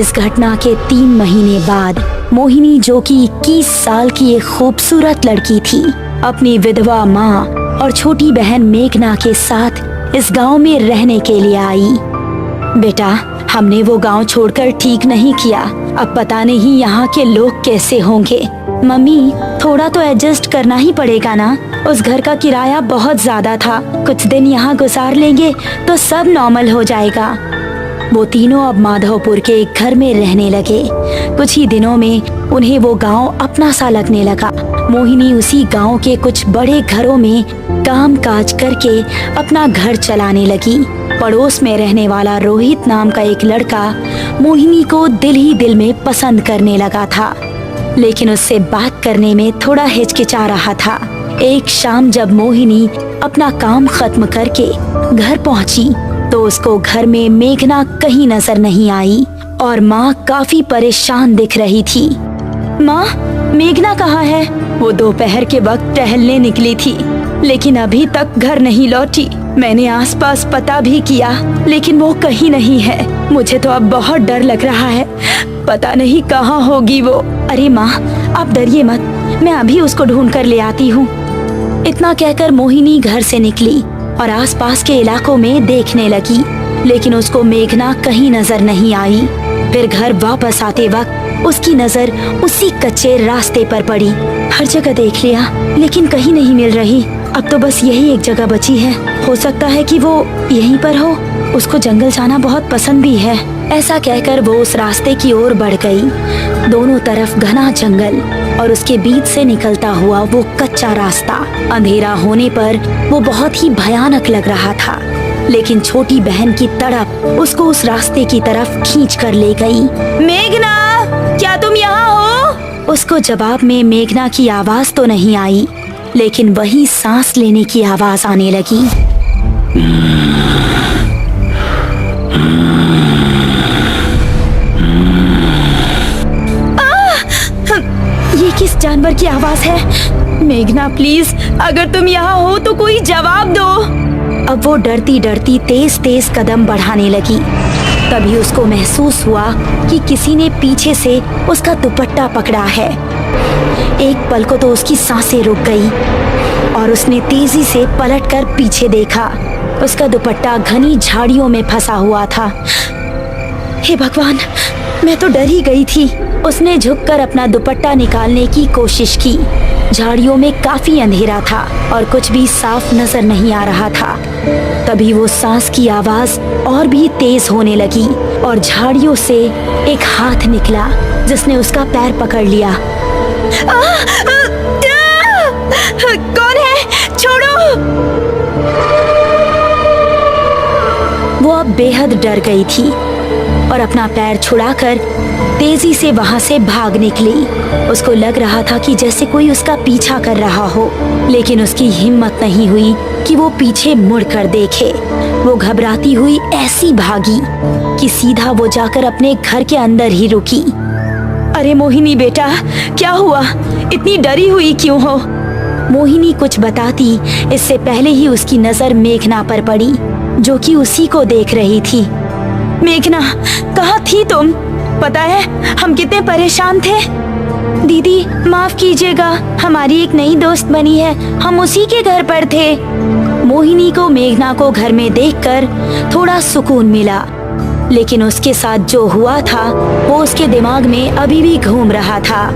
इस घटना के 3 महीने बाद मोहिनी, जो कि 21 साल की एक खूबसूरत लड़की थी, अपनी विधवा माँ और छोटी बहन मेघना के साथ इस गांव में रहने के लिए आई। बेटा, हमने वो गांव छोड़कर ठीक नहीं किया। अब पता नहीं यहाँ के लोग कैसे होंगे। मम्मी, थोड़ा तो एडजस्ट करना ही पड़ेगा ना। उस घर का किराया बहुत ज्यादा था। कुछ दिन यहाँ गुजार लेंगे तो सब नॉर्मल हो जाएगा। वो तीनों अब माधवपुर के एक घर में रहने लगे। कुछ ही दिनों में उन्हें वो गांव अपना सा लगने लगा। मोहिनी उसी गांव के कुछ बड़े घरों में काम काज करके अपना घर चलाने लगी। पड़ोस में रहने वाला रोहित नाम का एक लड़का मोहिनी को दिल ही दिल में पसंद करने लगा था, लेकिन उससे बात करने में थोड़ा हिचकिचा रहा था। एक शाम जब मोहिनी अपना काम खत्म करके घर पहुंची तो उसको घर में मेघना कहीं नजर नहीं आई और माँ काफी परेशान दिख रही थी। माँ, मेघना कहाँ है? वो दोपहर के वक्त टहलने निकली थी, लेकिन अभी तक घर नहीं लौटी। मैंने आसपास पता भी किया, लेकिन वो कहीं नहीं है। मुझे तो अब बहुत डर लग रहा है, पता नहीं कहाँ होगी वो। अरे माँ, आप डरिए मत, मैं अभी उसको ढूंढ कर ले आती हूँ। इतना कहकर मोहिनी घर से निकली और आसपास के इलाकों में देखने लगी, लेकिन उसको मेघना कहीं नजर नहीं आई। फिर घर वापस आते वक्त उसकी नजर उसी कच्चे रास्ते पर पड़ी। हर जगह देख लिया, लेकिन कहीं नहीं मिल रही। अब तो बस यही एक जगह बची है। हो सकता है कि वो यहीं पर हो। उसको जंगल जाना बहुत पसंद भी है। ऐसा कहकर वो उस रास्ते की ओर बढ़ गई। दोनों तरफ घना जंगल और उसके बीच से निकलता हुआ वो कच्चा रास्ता। अंधेरा होने पर वो बहुत ही भयानक लग रहा था, लेकिन छोटी बहन की तड़प उसको उस रास्ते की तरफ खींच कर ले गई। मेघना, क्या तुम यहाँ हो? उसको जवाब में मेघना की आवाज तो नहीं आई, लेकिन वही सांस लेने की आवाज आने लगी। ये किस जानवर की आवाज है? मेघना प्लीज, अगर तुम यहाँ हो तो कोई जवाब दो। अब वो डरती डरती तेज तेज कदम बढ़ाने लगी। तभी उसको महसूस हुआ कि किसी ने पीछे से उसका दुपट्टा पकड़ा है। एक पल को तो उसकी सांसें रुक गई और उसने तेजी से पलटकर पीछे देखा। उसका दुपट्टा घनी झाड़ियों में फंसा हुआ था। हे भगवान, मैं तो डर ही गई थी। उसने झुककर अपना दुपट्टा निकालने की कोशिश की। झाड़ियों में काफी अंधेरा था और कुछ भी साफ नजर नहीं आ रहा था। तभी वो सांस की आवाज और भी तेज होने लगी और झाड़ियों से एक हाथ निकला जिसने उसका पैर पकड़ लिया। कौन है? छोड़ो! वो अब बेहद डर गई थी और अपना पैर छुड़ाकर तेजी से वहां से भाग निकली। उसको लग रहा था कि जैसे कोई उसका पीछा कर रहा हो, लेकिन उसकी हिम्मत नहीं हुई कि वो पीछे मुड़कर देखे। वो घबराती हुई ऐसी भागी कि सीधा वो जाकर अपने घर के अंदर ही रुकी। अरे मोहिनी बेटा, क्या हुआ? इतनी डरी हुई क्यों हो? मोहिनी कुछ बताती इससे पहले ही उसकी नजर मेघना पर पड़ी, जो कि उसी को देख रही थी। मेघना, कहाँ थी तुम? पता है हम कितने परेशान थे। दीदी माफ कीजिएगा, हमारी एक नई दोस्त बनी है, हम उसी के घर पर थे। मोहिनी को मेघना को घर में देखकर थोड़ा सुकून मिला, लेकिन उसके साथ जो हुआ था वो उसके दिमाग में अभी भी घूम रहा था।